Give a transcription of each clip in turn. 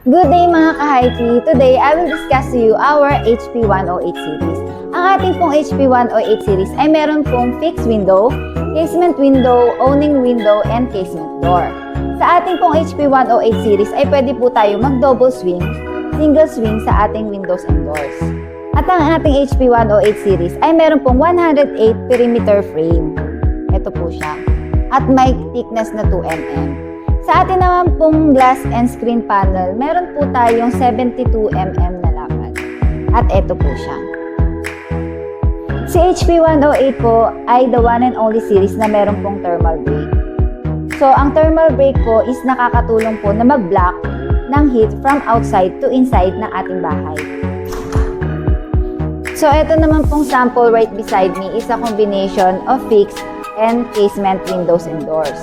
Good day mga ka-HiTi! Today, I will discuss to you our HP 108 series. Ang ating pong HP 108 series ay meron pong fixed window, casement window, owning window, and casement door. Sa ating pong HP 108 series ay pwede po tayo mag-double swing, single swing sa ating windows and doors. At ang ating HP 108 series ay meron pong 108 perimeter frame. Ito po siya. At may thickness na 2 mm. Sa atin naman pong glass and screen panel, meron po tayong 72 mm na lapad. At ito po siya. Si HP 108 po ay the one and only series na meron pong thermal brake. So, ang thermal brake po is nakakatulong po na mag-block ng heat from outside to inside ng ating bahay. So, ito naman pong sample right beside me is a combination of fixed and casement windows and doors.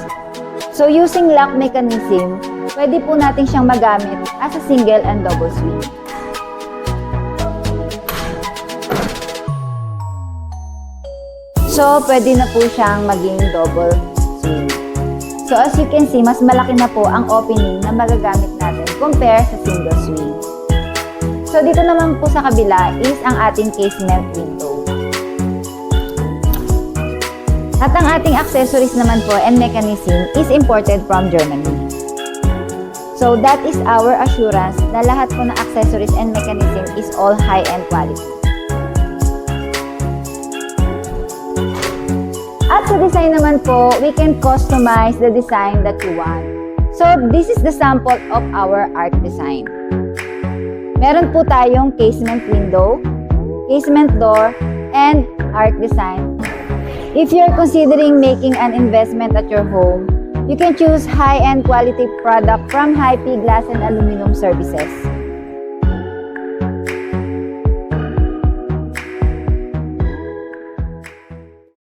So, using lock mechanism, pwede po natin siyang magamit as a single and double swing. So, pwede na po siyang maging double swing. So, as you can see, mas malaki na po ang opening na magagamit natin compare sa single swing. So, dito naman po sa kabila is ang ating casement window. At ang ating accessories naman po and mechanism is imported from Germany. So that is our assurance na lahat po ng accessories and mechanism is all high-end quality. At sa design naman po, we can customize the design that you want. So this is the sample of our art design. Meron po tayong casement window, casement door, and art design. If you're considering making an investment at your home, you can choose high-end quality product from HiPi Glass and Aluminum Services.